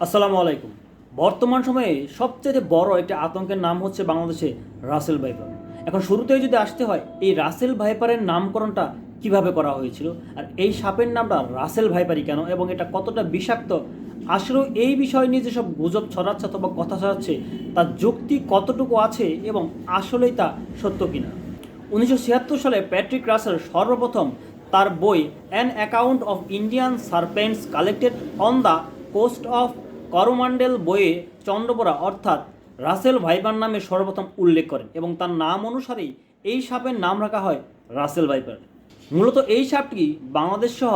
আসসালামু আলাইকুম। বর্তমান সময়ে সবচেয়ে বড় একটি আতঙ্কের নাম হচ্ছে বাংলাদেশে রাসেল ভাইপার। এখন শুরুতেই যদি আসতে হয়, এই রাসেল ভাইপারের নামকরণটা কিভাবে করা হয়েছিল, আর এই সাপের নামটা রাসেল ভাইপারই কেন, এবং এটা কতটা বিষাক্ত, আসলেও এই বিষয় নিয়ে যেসব গুজব ছড়াচ্ছে অথবা কথা ছড়াচ্ছে তার যুক্তি কতটুকু আছে এবং আসলেই তা সত্য কিনা। 1976 সালে প্যাট্রিক রাসেল সর্বপ্রথম তার বই an account of Indian serpents collected on the coast of Coromandel বইয়ে চন্দ্রপোড়া অর্থাৎ রাসেল ভাইপার নামে সর্বপ্রথম উল্লেখ করেন এবং তার নাম অনুসারেই এই সাপের নাম রাখা হয় রাসেল ভাইপার। মূলত এই সাপটি বাংলাদেশ সহ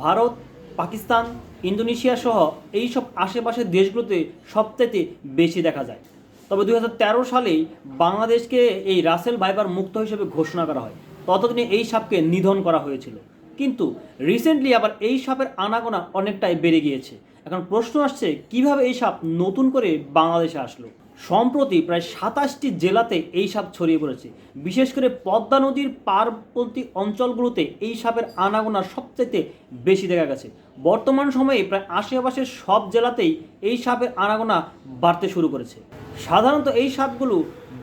ভারত, পাকিস্তান, ইন্দোনেশিয়া সহ এইসব আশেপাশের দেশগুলোতে সবচেয়ে বেশি দেখা যায়। তবে 2013 সালেই বাংলাদেশকে এই রাসেল ভাইপার মুক্ত হিসেবে ঘোষণা করা হয়। ততদিনে এই সাপকে নিধন করা হয়েছিল, কিন্তু রিসেন্টলি আবার এই সাপের আনাগোনা অনেকটাই বেড়ে গিয়েছে। এখন প্রশ্ন আসছে, কিভাবে এই সাপ নতুন করে বাংলাদেশে আসলো। সম্প্রতি প্রায় 27টি জেলাতে এই সাপ ছড়িয়ে পড়েছে। বিশেষ করে পদ্মা নদীর পার্বতী অঞ্চলগুলোতে এই সাপের আনাগোনা সবচেয়ে বেশি দেখা গেছে। বর্তমান সময়ে প্রায় আশেপাশের সব জেলাতেই এই সাপের আনাগোনা বাড়তে শুরু করেছে। সাধারণত এই সাপগুলো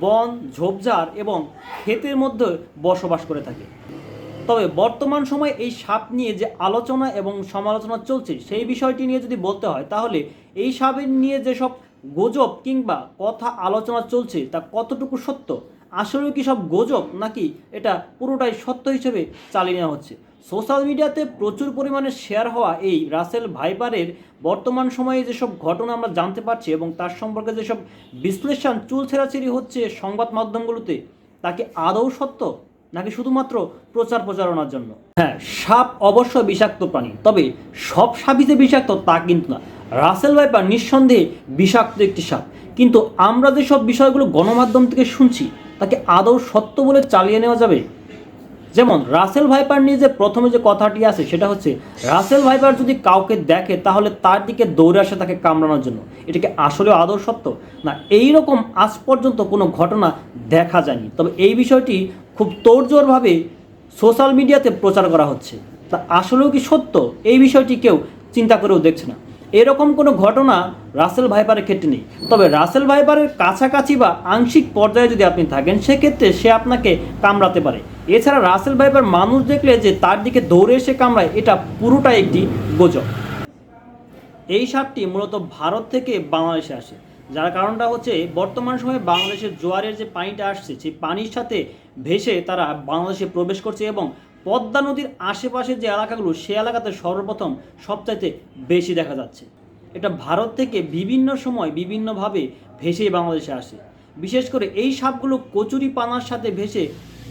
বন, ঝোপঝাড় এবং ক্ষেতের মধ্যে বসবাস করে থাকে। তবে বর্তমান সময়ে এই সাপ নিয়ে যে আলোচনা এবং সমালোচনা চলছে, সেই বিষয়টি নিয়ে যদি বলতে হয়, তাহলে এই সাপের নিয়ে যেসব গুজব কিংবা কথা আলোচনা চলছে তা কতটুকু সত্য, আসলেও কি সব গুজব, নাকি এটা পুরোটাই সত্য হিসেবে চালিয়ে নেওয়া হচ্ছে। সোশ্যাল মিডিয়াতে প্রচুর পরিমাণে শেয়ার হওয়া এই রাসেল ভাইপারের বর্তমান সময়ে যেসব ঘটনা আমরা জানতে পারছি এবং তার সম্পর্কে যেসব বিশ্লেষণ চুলছেড়াছেড়ি হচ্ছে সংবাদ মাধ্যমগুলোতে, তা কি আদৌ সত্য, নাকি শুধুমাত্র প্রচারণার জন্য? হ্যাঁ, সাপ অবশ্য বিষাক্ত প্রাণী, তবে সব সাপই যে বিষাক্ত তা কিন্তু না। রাসেল ভাইপার নিঃসন্দেহে বিষাক্ত একটি সাপ, কিন্তু আমরা যেসব বিষয়গুলো গণমাধ্যম থেকে শুনছি তাকে আদৌ সত্য বলে চালিয়ে নেওয়া যাবে? যেমন রাসেল ভাইপার নিয়ে যে প্রথমে যে কথাটি আছে সেটা হচ্ছে, রাসেল ভাইপার যদি কাউকে দেখে তাহলে তার দিকে দৌড়ে আসে তাকে কামড়ানোর জন্য। এটাকে আসলে আদৌ সত্য না, এইরকম আজ পর্যন্ত কোনো ঘটনা দেখা যায়নি। তবে এই বিষয়টি খুব তোড়জোড়ভাবে সোশ্যাল মিডিয়াতে প্রচার করা হচ্ছে। তা আসলেও কি সত্য, এই বিষয়টি কেউ চিন্তা করেও দেখছে না। এরকম কোনো ঘটনা রাসেল ভাইপারের ক্ষেত্রে নেই। তবে রাসেল ভাইপারের কাছাকাছি বা আংশিক পর্যায়ে যদি আপনি থাকেন, সেক্ষেত্রে সে আপনাকে কামড়াতে পারে। এছাড়া রাসেল ভাইপার মানুষ দেখলে যে তার দিকে দৌড়ে এসে কামড়ায়, এটা পুরোটাই একটি গুজব। এই সাপটি মূলত ভারত থেকে বাংলাদেশে আসে, যার কারণটা হচ্ছে বর্তমান সময়ে বাংলাদেশের জোয়ারের যে পানিটা আসছে, সেই পানির সাথে ভেসে তারা বাংলাদেশে প্রবেশ করছে এবং পদ্মা নদীর আশেপাশের যে এলাকাগুলো, সে এলাকাতে সর্বপ্রথম সবচাইতে বেশি দেখা যাচ্ছে। এটা ভারত থেকে বিভিন্ন সময় বিভিন্নভাবে ভেসে বাংলাদেশে আসে। বিশেষ করে এই সাপগুলো কচুরি পানার সাথে ভেসে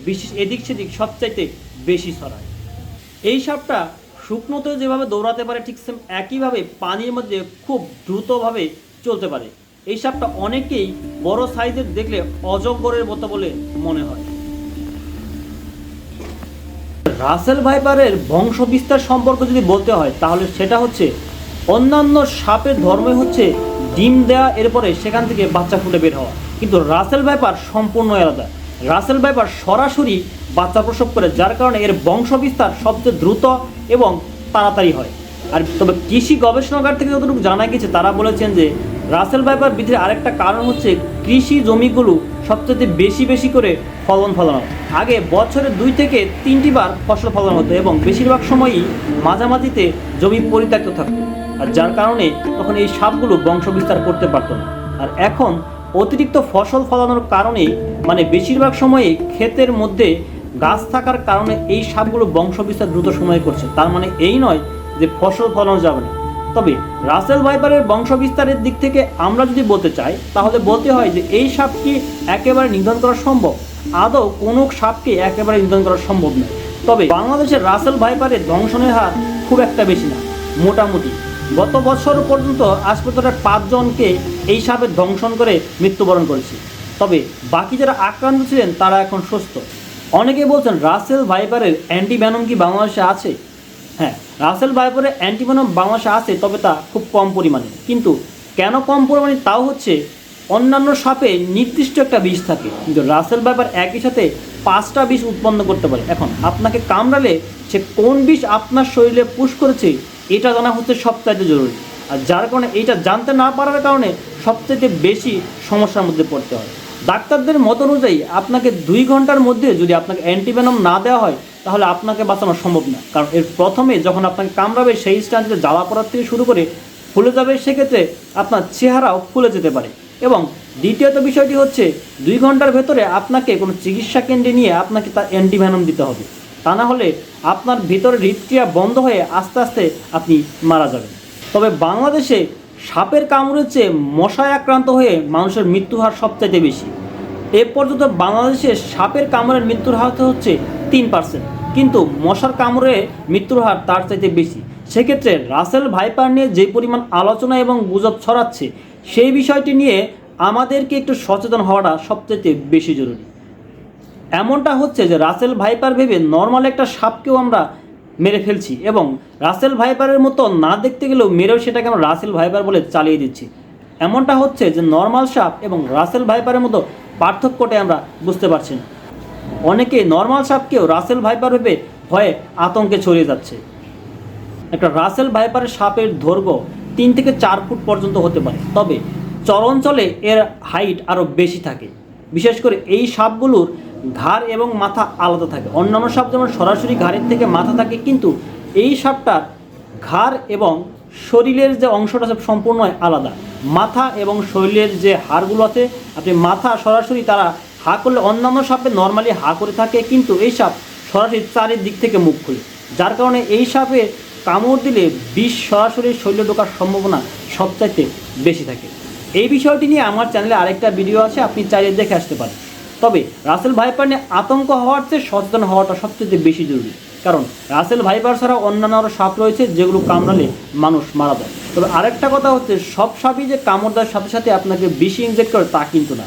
বিশেষ এদিক সেদিক সবচাইতে বেশি ছড়ায়। এই সাপটা শুকনোতে যেভাবে দৌড়াতে পারে, ঠিক সেম একইভাবে পানির মধ্যে খুব দ্রুতভাবে চলতে পারে। এই সাপটা অনেকেই বড় সাইজের দেখলে অজগরের মতো বলে মনে হয়। রাসেল ভাইপারের বংশ বিস্তার সম্পর্কে যদি বলতে হয়, তাহলে সেটা হচ্ছে, অন্যান্য সাপের ধর্মই হচ্ছে ডিম দেওয়া, এরপরে সেখান থেকে বাচ্চা ফুটে বের হওয়া, কিন্তু রাসেল ভাইপার সম্পূর্ণ আলাদা। রাসেল ভাইপার সরাসরি বাচ্চা প্রসব করে, যার কারণে এর বংশ বিস্তার সবচেয়ে দ্রুত এবং তাড়াতাড়ি হয়। আর তবে কৃষি গবেষণাগার থেকে যতটুকু জানা গেছে, তারা বলেছেন যে রাসেল ভাইপার বৃদ্ধির আরেকটা কারণ হচ্ছে কৃষি জমিগুলো সবচেয়ে বেশি বেশি করে ফলানো। আগে বছরে 2 থেকে 3টি বার ফসল ফলানো হতো এবং বেশিরভাগ সময়ই মাঝামাঝিতে জমি পরিত্যক্ত থাকতো, আর যার কারণে তখন এই সাপগুলো বংশ বিস্তার করতে পারতো না। আর এখন অতিরিক্ত ফসল ফলানোর কারণে, মানে বেশিরভাগ সময়ই ক্ষেতের মধ্যে গাছ থাকার কারণে এই সাপগুলো বংশ বিস্তার দ্রুত সময়ে করছে। তার মানে এই নয় যে ফসল ফলানো যাবে না। তবে রাসেল ভাইপারের বংশ বিস্তারের দিক থেকে আমরা যদি বলতে চাই, তাহলে বলতে হয় যে এই সাপ কি একেবারে নিধন করা সম্ভব? আদৌ কোনো সাপকে একেবারে নিধন করা সম্ভব নয়। তবে বাংলাদেশের রাসেল ভাইপারের দংশনের হার খুব একটা বেশি না, মোটামুটি গত বছর পর্যন্ত আজ পর্যন্ত 5 জনকে এই সাপের দংশন করে মৃত্যুবরণ করেছে। তবে বাকি যারা আক্রান্ত ছিলেন তারা এখন সুস্থ। অনেকে বলছেন রাসেল ভাইপারের অ্যান্টিভেনম কি বাংলাদেশে আছে? হ্যাঁ, রাসেল ভাইপারের অ্যান্টিভেনম বাংলাদেশে আছে, তবে তা খুব কম পরিমাণে। কিন্তু কেন কম পরিমাণে, তাও হচ্ছে অন্যান্য সাপে নির্দিষ্ট একটা বিষ থাকে, কিন্তু রাসেল ভাইপার একই সাথে 5টা বিষ উৎপন্ন করতে পারে। এখন আপনাকে কামড়ালে সে কোন বিষ আপনার শরীরে পুশ করেছে, এটা জানা হচ্ছে সবচাইতে জরুরি। আর যার কারণে এইটা জানতে না পারার কারণে সবচেয়ে বেশি সমস্যার মধ্যে পড়তে হয়। ডাক্তারদের মত অনুযায়ী আপনাকে 2 ঘন্টার মধ্যে যদি আপনাকে অ্যান্টিভেনম না দেওয়া হয় তাহলে আপনাকে বাঁচানো সম্ভব না, কারণ এর প্রথমে যখন আপনাকে কামড়াবে সেই স্থানটিতে জ্বালা পড়ার থেকে শুরু করে ফুলে যাবে, সেক্ষেত্রে আপনার চেহারাও ফুলে যেতে পারে। এবং দ্বিতীয়ত বিষয়টি হচ্ছে 2 ঘন্টার ভেতরে আপনাকে কোনো চিকিৎসা কেন্দ্রে নিয়ে আপনাকে তার অ্যান্টিভেনম দিতে হবে, তা না হলে আপনার ভিতরে হৃদক্রিয়া বন্ধ হয়ে আস্তে আস্তে আপনি মারা যাবেন। তবে বাংলাদেশে সাপের কামড়ের চেয়ে মশায় আক্রান্ত হয়ে মানুষের মৃত্যুর হার সবচাইতে বেশি। এ পর্যন্ত বাংলাদেশে সাপের কামড়ের মৃত্যুর হার হচ্ছে 3%, কিন্তু মশার কামড়ে মৃত্যুর হার তার চাইতে বেশি। সেক্ষেত্রে রাসেল ভাইপার নিয়ে যে পরিমাণ আলোচনা এবং গুজব ছড়াচ্ছে, সেই বিষয়টি নিয়ে আমাদেরকে একটু সচেতন হওয়াটা সবচেয়ে বেশি জরুরি। এমনটা হচ্ছে যে রাসেল ভাইপার ভেবে নর্মাল একটা সাপকেও আমরা মেরে ফেলছি, এবং রাসেল ভাইপারের মতো না দেখতে গেলেও মেরেও সেটাকে আমরা রাসেল ভাইপার বলে চালিয়ে দিচ্ছি। এমনটা হচ্ছে যে নর্মাল সাপ এবং রাসেল ভাইপারের মতো পার্থক্যটা আমরা বুঝতে পারছি না। অনেকে নর্মাল সাপকেও রাসেল ভাইপার ভেবে ভয়ে আতঙ্কে ছড়িয়ে যাচ্ছে। একটা রাসেল ভাইপারের সাপের দৈর্ঘ্য 3 থেকে 4 ফুট পর্যন্ত হতে পারে, তবে চরাঞ্চলে এর হাইট আরও বেশি থাকে। বিশেষ করে এই সাপগুলোর ঘাড় এবং মাথা আলাদা থাকে। অন্যান্য সাপ যেমন সরাসরি ঘাড়ের থেকে মাথা থাকে, কিন্তু এই সাপটার ঘাড় এবং শরীরের যে অংশটা আছে সম্পূর্ণ আলাদা। মাথা এবং শরীরের যে হাড়গুলো আছে, আপনি মাথা সরাসরি তারা হা করলে অন্যান্য সাপে নর্মালি হা করে থাকে, কিন্তু এই সাপ সরাসরি চারিদিক থেকে মুখ খুলে, যার কারণে এই সাপে কামড় দিলে বিষ সরাসরি শরীরে ঢোকার সম্ভাবনা সবচাইতে বেশি থাকে। এই বিষয়টি নিয়ে আমার চ্যানেলে আরেকটা ভিডিও আছে, আপনি চাইলে দেখে আসতে পারেন। তবে রাসেল ভাইপার নিয়ে আতঙ্ক হওয়ার চেয়ে সচেতন হওয়াটা সবচেয়ে বেশি জরুরি, কারণ রাসেল ভাইপার ছাড়া অন্যান্য আরও সাপ রয়েছে যেগুলো কামড়ালে মানুষ মারা যায়। তবে আরেকটা কথা হচ্ছে, সব সাপই যে কামড় দেওয়ার সাথে সাথে আপনাকে বিষ ইনজেক্ট করে তা কিন্তু না।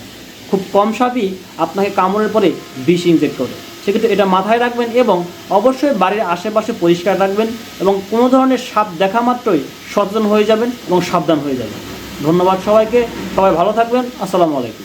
খুব কম সাপই আপনাকে কামড়ের পরে বিষ ইনজেক্ট করে। সেক্ষেত্রে এটা মাথায় রাখবেন এবং অবশ্যই বাড়ির আশেপাশে পরিষ্কার রাখবেন, এবং কোনো ধরনের সাপ দেখা মাত্রই সচেতন হয়ে যাবেন এবং সাবধান হয়ে যাবেন। ধন্যবাদ সবাইকে, সবাই ভালো থাকবেন। আসসালামু আলাইকুম।